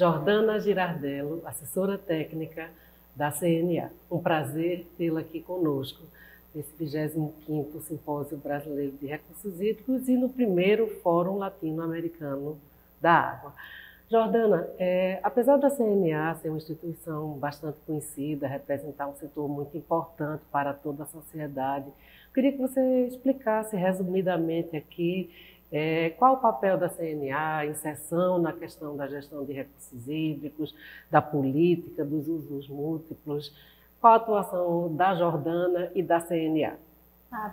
Jordana Girardello, assessora técnica da CNA. Um prazer tê-la aqui conosco nesse 25º Simpósio Brasileiro de Recursos Hídricos e no primeiro Fórum Latino-Americano da Água. Jordana, apesar da CNA ser uma instituição bastante conhecida, representar um setor muito importante para toda a sociedade, eu queria que você explicasse resumidamente aqui qual o papel da CNA, a inserção na questão da gestão de recursos hídricos, da política, dos usos múltiplos, qual a atuação da Jordana e da CNA?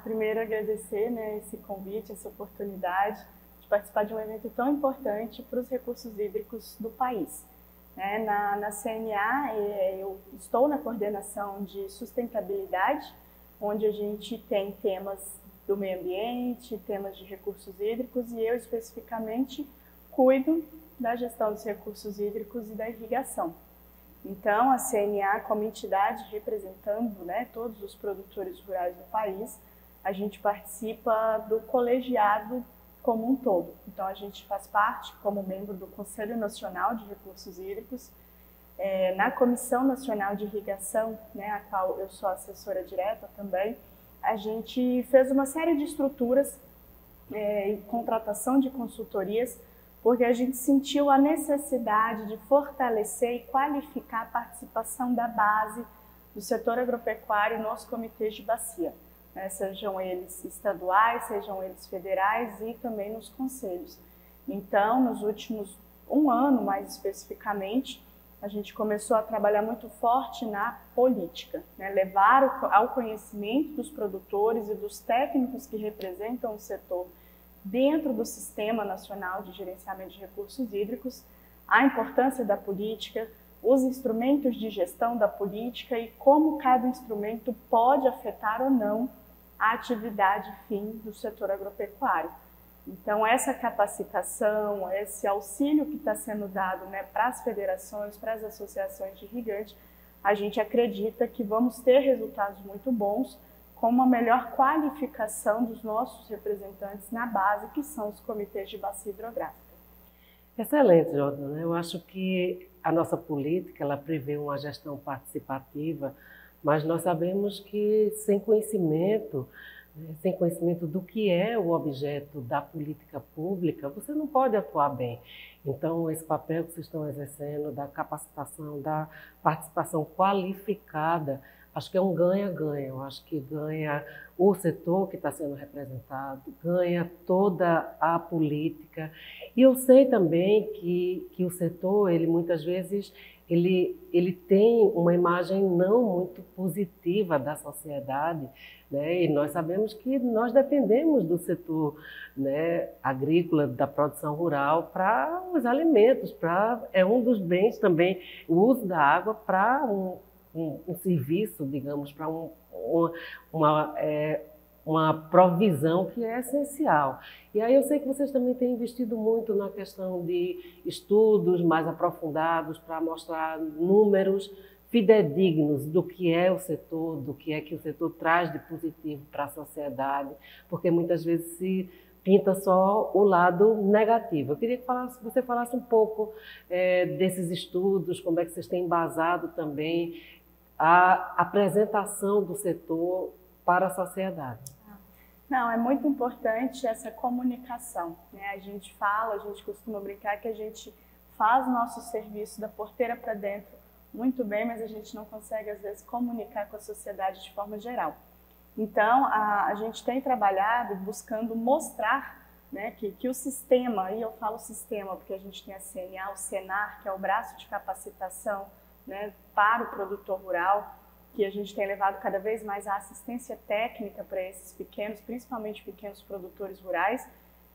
Primeiro agradecer esse convite, essa oportunidade de participar de um evento tão importante para os recursos hídricos do país. Na CNA, eu estou na coordenação de sustentabilidade, onde a gente tem temas do meio ambiente, temas de recursos hídricos, e eu especificamente cuido da gestão dos recursos hídricos e da irrigação. Então, a CNA, como entidade representando todos os produtores rurais do país, a gente participa do colegiado como um todo. Então, a gente faz parte como membro do Conselho Nacional de Recursos Hídricos, na Comissão Nacional de Irrigação, a qual eu sou assessora direta também. A gente fez uma série de estruturas e contratação de consultorias, porque a gente sentiu a necessidade de fortalecer e qualificar a participação da base do setor agropecuário nos comitês de bacia, sejam eles estaduais, sejam eles federais e também nos conselhos. Então, nos últimos um ano, mais especificamente, a gente começou a trabalhar muito forte na política, levar ao conhecimento dos produtores e dos técnicos que representam o setor dentro do Sistema Nacional de Gerenciamento de Recursos Hídricos, a importância da política, os instrumentos de gestão da política e como cada instrumento pode afetar ou não a atividade fim do setor agropecuário. Então, essa capacitação, esse auxílio que está sendo dado para as federações, para as associações de irrigante, a gente acredita que vamos ter resultados muito bons com uma melhor qualificação dos nossos representantes na base, que são os comitês de bacia hidrográfica. Excelente, Jordana. Eu acho que a nossa política ela prevê uma gestão participativa, mas nós sabemos que sem conhecimento do que é o objeto da política pública, você não pode atuar bem. Então, esse papel que vocês estão exercendo, da capacitação, da participação qualificada, acho que é um ganha-ganha. Eu acho que ganha o setor que está sendo representado, ganha toda a política. E eu sei também que o setor, ele muitas vezes, ele tem uma imagem não muito positiva da sociedade, e nós sabemos que nós dependemos do setor agrícola, da produção rural, para os alimentos, é um dos bens também, o uso da água para um serviço, digamos, para uma provisão que é essencial. E aí eu sei que vocês também têm investido muito na questão de estudos mais aprofundados para mostrar números fidedignos do que é o setor, do que é que o setor traz de positivo para a sociedade, porque muitas vezes se pinta só o lado negativo. Eu queria que você falasse um pouco desses estudos, como é que vocês têm embasado também a apresentação do setor para a sociedade. Não, é muito importante essa comunicação. A gente costuma brincar que a gente faz nosso serviço da porteira para dentro muito bem, mas a gente não consegue, às vezes, comunicar com a sociedade de forma geral. Então, a gente tem trabalhado buscando mostrar que o sistema, e eu falo sistema porque a gente tem a CNA, o Senar, que é o braço de capacitação para o produtor rural, que a gente tem levado cada vez mais a assistência técnica para esses pequenos, principalmente pequenos produtores rurais,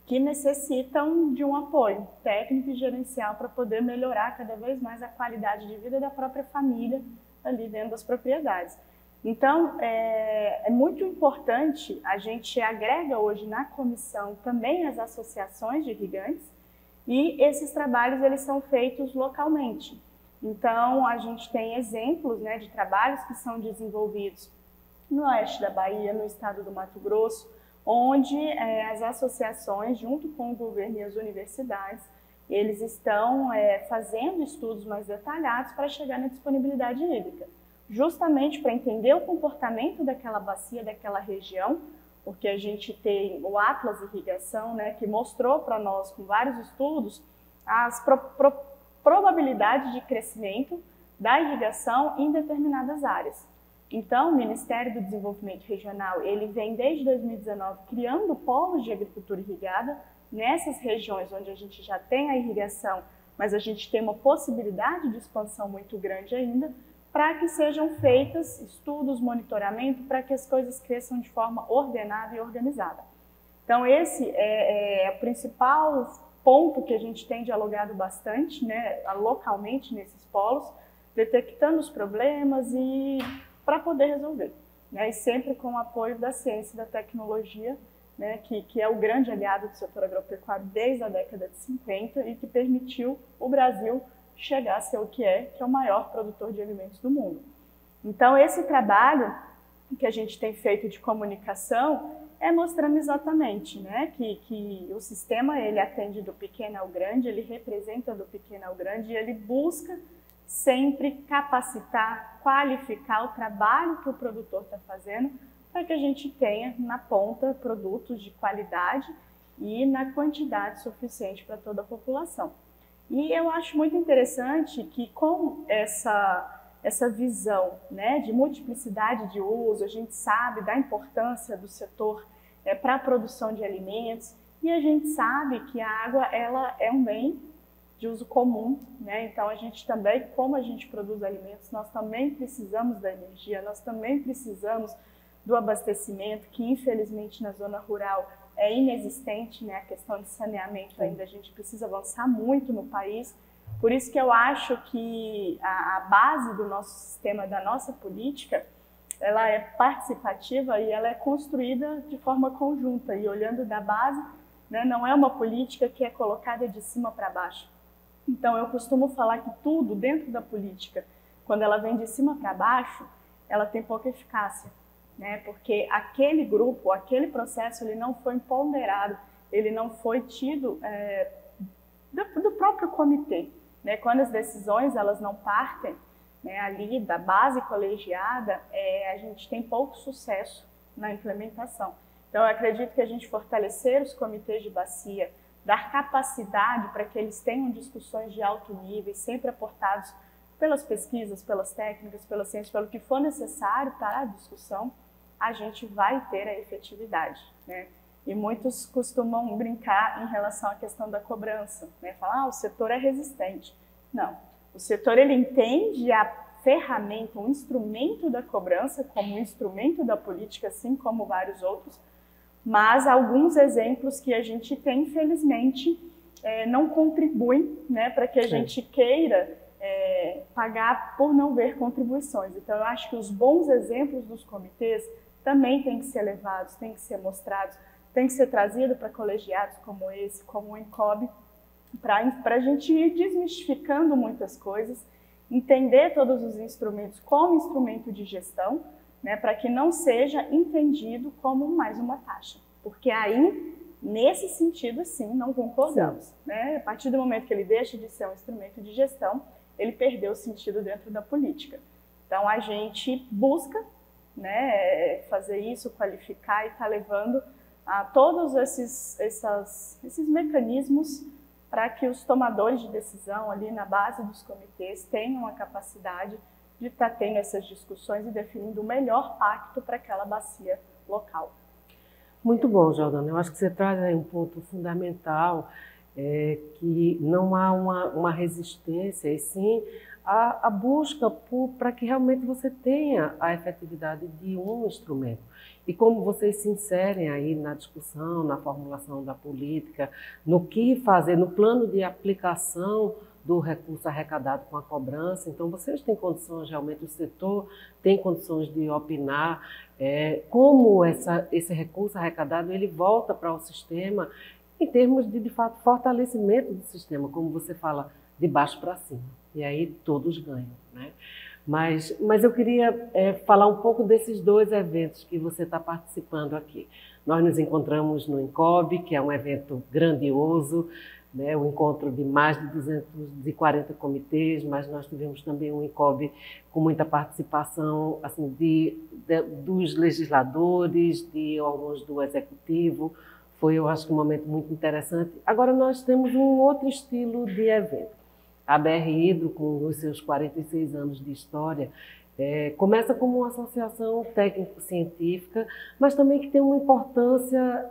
que necessitam de um apoio técnico e gerencial para poder melhorar cada vez mais a qualidade de vida da própria família ali dentro das propriedades. Então, é muito importante, a gente agrega hoje na comissão também as associações de irrigantes e esses trabalhos eles são feitos localmente. Então, a gente tem exemplos de trabalhos que são desenvolvidos no oeste da Bahia, no estado do Mato Grosso, onde as associações, junto com o governo e as universidades, eles estão fazendo estudos mais detalhados para chegar na disponibilidade hídrica, justamente para entender o comportamento daquela bacia, daquela região, porque a gente tem o Atlas Irrigação, né, que mostrou para nós, com vários estudos, as probabilidades de crescimento da irrigação em determinadas áreas. Então, o Ministério do Desenvolvimento Regional, ele vem desde 2019 criando polos de agricultura irrigada nessas regiões onde a gente já tem a irrigação, mas a gente tem uma possibilidade de expansão muito grande ainda, para que sejam feitos estudos, monitoramento, para que as coisas cresçam de forma ordenada e organizada. Então, esse é o principal ponto que a gente tem dialogado bastante, né, localmente nesses polos, detectando os problemas e para poder resolver, né, e sempre com o apoio da ciência e da tecnologia, né, que é o grande aliado do setor agropecuário desde a década de 50 e que permitiu o Brasil chegar a ser o que é o maior produtor de alimentos do mundo. Então, esse trabalho que a gente tem feito de comunicação é mostrando exatamente, né, que o sistema ele atende do pequeno ao grande, ele representa do pequeno ao grande e ele busca sempre capacitar, qualificar o trabalho que o produtor está fazendo para que a gente tenha na ponta produtos de qualidade e na quantidade suficiente para toda a população. E eu acho muito interessante que com essa visão, né, de multiplicidade de uso, a gente sabe da importância do setor para a produção de alimentos e a gente sabe que a água ela é um bem de uso comum, né? Então a gente também, como a gente produz alimentos, nós também precisamos da energia, nós também precisamos do abastecimento, que infelizmente na zona rural é inexistente, né? A questão de saneamento ainda a gente precisa avançar muito no país. Por isso que eu acho que a base do nosso sistema, da nossa política, ela é participativa e ela é construída de forma conjunta. E olhando da base, né, não é uma política que é colocada de cima para baixo. Então eu costumo falar que tudo dentro da política, quando ela vem de cima para baixo, ela tem pouca eficácia, né? Porque aquele grupo, aquele processo, ele não foi ponderado, ele não foi tido do próprio comitê, né? Quando as decisões elas não partem, né, ali da base colegiada, a gente tem pouco sucesso na implementação. Então eu acredito que a gente fortalecer os comitês de bacia, dar capacidade para que eles tenham discussões de alto nível, sempre aportados pelas pesquisas, pelas técnicas, pela ciência, pelo que for necessário para a discussão, a gente vai ter a efetividade, né? E muitos costumam brincar em relação à questão da cobrança, né? Falar, o setor é resistente. Não, o setor ele entende a ferramenta, um instrumento da cobrança como um instrumento da política, assim como vários outros, mas alguns exemplos que a gente tem, infelizmente, não contribuem, né, para que a gente queira pagar por não ver contribuições. Então, eu acho que os bons exemplos dos comitês também têm que ser levados, têm que ser mostrados, têm que ser trazidos para colegiados como esse, como o INCOB, para a gente ir desmistificando muitas coisas, entender todos os instrumentos como instrumento de gestão, né, para que não seja entendido como mais uma taxa. Porque aí, nesse sentido, sim, não concordamos. Né? A partir do momento que ele deixa de ser um instrumento de gestão, ele perdeu o sentido dentro da política. Então, a gente busca, né, fazer isso, qualificar e está levando a todos esses mecanismos para que os tomadores de decisão ali na base dos comitês tenham a capacidade de estar tendo essas discussões e definindo o melhor pacto para aquela bacia local. Muito bom, Jordana. Eu acho que você traz aí um ponto fundamental, que não há uma resistência, e sim a busca para que realmente você tenha a efetividade de um instrumento. E como vocês se inserem aí na discussão, na formulação da política, no que fazer, no plano de aplicação do recurso arrecadado com a cobrança, então vocês têm condições, realmente o setor tem condições de opinar como esse recurso arrecadado ele volta para o sistema em termos de fato, fortalecimento do sistema, como você fala, de baixo para cima. E aí todos ganham, né? Mas eu queria falar um pouco desses dois eventos que você está participando aqui. Nós nos encontramos no INCOB, que é um evento grandioso, né, o encontro de mais de 240 comitês, mas nós tivemos também um INCOB com muita participação assim, dos legisladores, de alguns do executivo. Foi, eu acho, um momento muito interessante. Agora nós temos um outro estilo de evento. A BR Hidro, com os seus 46 anos de história, começa como uma associação técnico-científica, mas também que tem uma importância,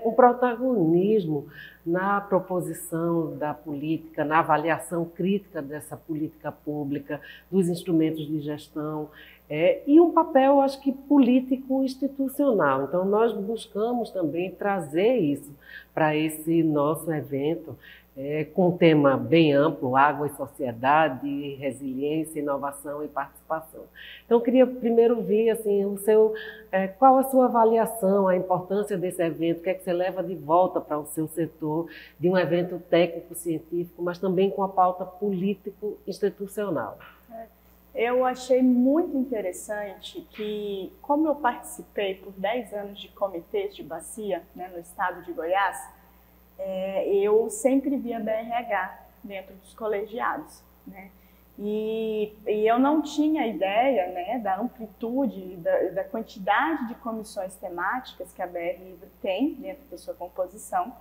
um protagonismo na proposição da política, na avaliação crítica dessa política pública, dos instrumentos de gestão, e um papel, acho que, político-institucional. Então, nós buscamos também trazer isso para esse nosso evento, com um tema bem amplo: água e sociedade, resiliência, inovação e participação. Então, eu queria primeiro ouvir assim, qual a sua avaliação, a importância desse evento, o que é que você leva de volta para o seu setor, de um evento técnico-científico, mas também com a pauta político-institucional. Eu achei muito interessante que, como eu participei por 10 anos de comitês de bacia, né, no estado de Goiás, eu sempre via BRH dentro dos colegiados, né? E eu não tinha ideia, né, da amplitude, da quantidade de comissões temáticas que a BR Hidro tem dentro da sua composição.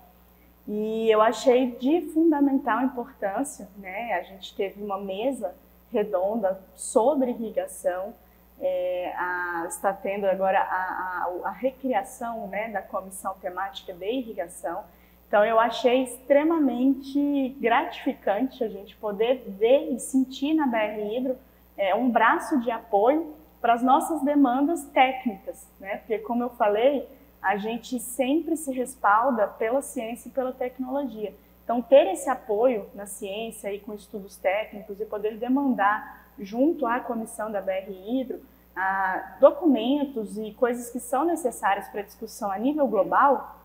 E eu achei de fundamental importância, né? A gente teve uma mesa redonda sobre irrigação, está tendo agora a recriação, né, da comissão temática de irrigação. Então, eu achei extremamente gratificante a gente poder ver e sentir na BR Hidro um braço de apoio para as nossas demandas técnicas, né? Porque, como eu falei, a gente sempre se respalda pela ciência e pela tecnologia. Então, ter esse apoio na ciência e com estudos técnicos e poder demandar, junto à comissão da BR Hidro, documentos e coisas que são necessárias para discussão a nível global,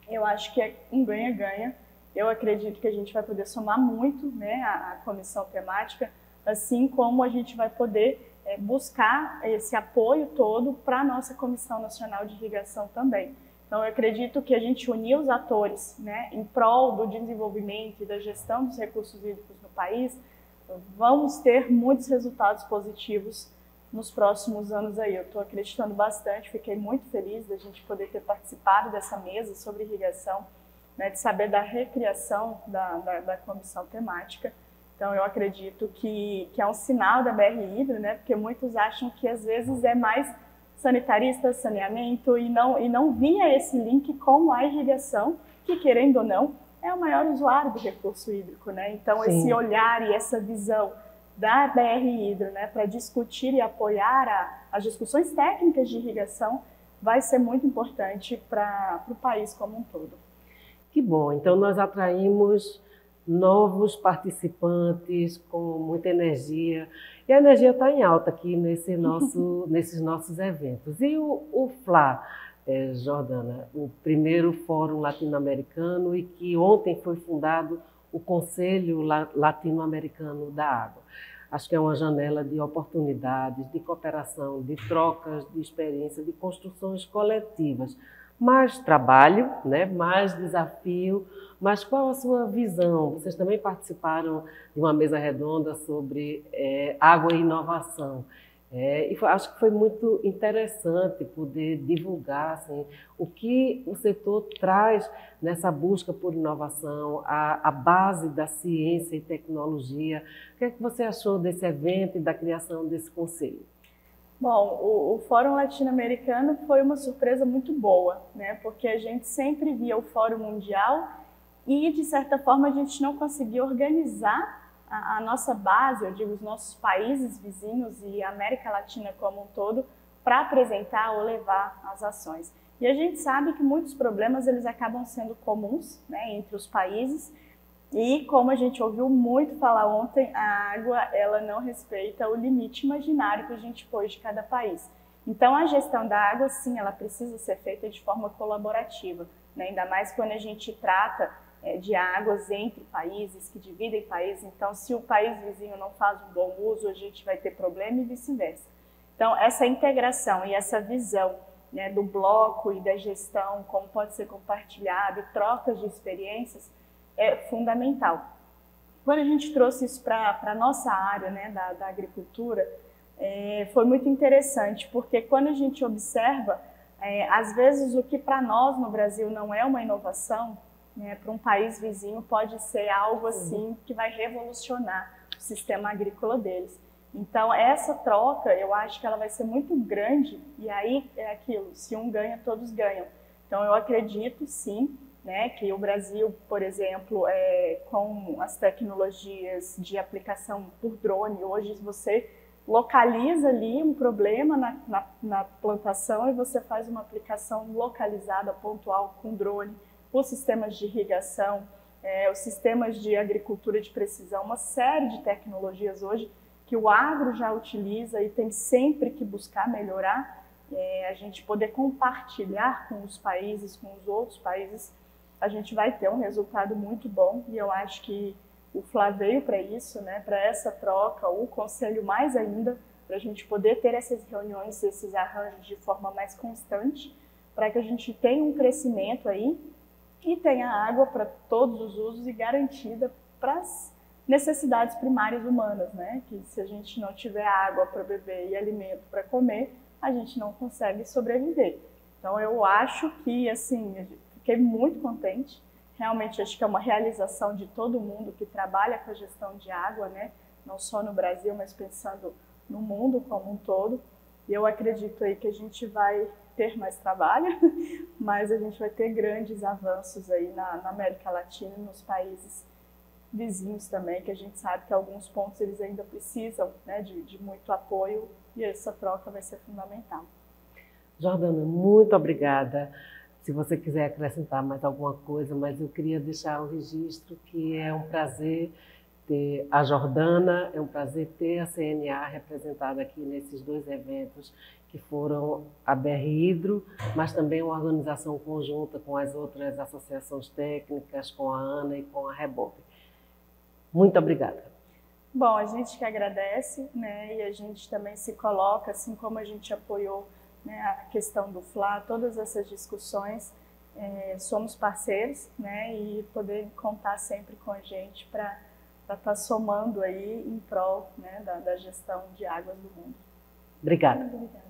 eu acho que é um ganha-ganha. Eu acredito que a gente vai poder somar muito, né, a comissão temática, assim como a gente vai poder buscar esse apoio todo para a nossa Comissão Nacional de Irrigação também. Então, eu acredito que a gente unir os atores, né, em prol do desenvolvimento e da gestão dos recursos hídricos no país, vamos ter muitos resultados positivos nos próximos anos aí. Eu estou acreditando bastante, fiquei muito feliz da gente poder ter participado dessa mesa sobre irrigação, né, de saber da recriação da comissão temática. Então, eu acredito que é um sinal da BR Hidro, né, porque muitos acham que às vezes é mais sanitarista, saneamento, e não via esse link com a irrigação, que, querendo ou não, é o maior usuário do recurso hídrico, né? Então, sim, esse olhar e essa visão da BR Hidro, né, para discutir e apoiar as discussões técnicas de irrigação vai ser muito importante para o país como um todo. Que bom! Então, nós atraímos novos participantes com muita energia, e a energia está em alta aqui nesses nossos eventos. E o FLA, Jordana, o primeiro Fórum Latino-Americano, e que ontem foi fundado o Conselho Latino-Americano da Água. Acho que é uma janela de oportunidades, de cooperação, de trocas de experiência, de construções coletivas. Mais trabalho, né? Mais desafio, mas qual a sua visão? Vocês também participaram de uma mesa redonda sobre água e inovação. Acho que foi muito interessante poder divulgar assim, o que o setor traz nessa busca por inovação, a base da ciência e tecnologia. O que é que você achou desse evento e da criação desse conselho? Bom, o Fórum Latino-Americano foi uma surpresa muito boa, né? Porque a gente sempre via o Fórum Mundial e, de certa forma, a gente não conseguia organizar a nossa base, eu digo, os nossos países vizinhos e a América Latina como um todo, para apresentar ou levar as ações. E a gente sabe que muitos problemas eles acabam sendo comuns, né, entre os países, e como a gente ouviu muito falar ontem, a água ela não respeita o limite imaginário que a gente pôs de cada país. Então a gestão da água, sim, ela precisa ser feita de forma colaborativa, né? Ainda mais quando a gente trata de águas entre países, que dividem países. Então, se o país vizinho não faz um bom uso, a gente vai ter problema e vice-versa. Então, essa integração e essa visão, né, do bloco e da gestão, como pode ser compartilhado, trocas de experiências, é fundamental. Quando a gente trouxe isso para a nossa área, né, da agricultura, foi muito interessante, porque quando a gente observa, às vezes o que para nós no Brasil não é uma inovação, né, para um país vizinho pode ser algo assim que vai revolucionar o sistema agrícola deles. Então essa troca, eu acho que ela vai ser muito grande, e aí é aquilo, se um ganha, todos ganham. Então eu acredito sim, né, que o Brasil, por exemplo, com as tecnologias de aplicação por drone, hoje você localiza ali um problema na plantação e você faz uma aplicação localizada, pontual, com drone, os sistemas de irrigação, os sistemas de agricultura de precisão, uma série de tecnologias hoje que o agro já utiliza e tem sempre que buscar melhorar, a gente poder compartilhar com os países, com os outros países, a gente vai ter um resultado muito bom, e eu acho que o FLA veio para isso, né, para essa troca, o Conselho mais ainda, para a gente poder ter essas reuniões, esses arranjos de forma mais constante, para que a gente tenha um crescimento aí e tenha água para todos os usos e garantida para as necessidades primárias humanas, né, que se a gente não tiver água para beber e alimento para comer, a gente não consegue sobreviver. Então eu acho que, assim, fiquei muito contente. Realmente acho que é uma realização de todo mundo que trabalha com a gestão de água, né? Não só no Brasil, mas pensando no mundo como um todo. E eu acredito aí que a gente vai ter mais trabalho, mas a gente vai ter grandes avanços aí na América Latina e nos países vizinhos também, que a gente sabe que alguns pontos eles ainda precisam, né, de muito apoio, e essa troca vai ser fundamental. Jordana, muito obrigada. Se você quiser acrescentar mais alguma coisa, mas eu queria deixar o registro que é um prazer ter a Jordana, é um prazer ter a CNA representada aqui nesses dois eventos que foram a BR Hidro, mas também uma organização conjunta com as outras associações técnicas, com a ANA e com a Rebope. Muito obrigada. Bom, a gente que agradece, né, e a gente também se coloca, assim como a gente apoiou, né, a questão do FLA, todas essas discussões, somos parceiros, né, e poder contar sempre com a gente para estar somando aí em prol, né, da gestão de águas do mundo. Obrigada. Muito obrigada.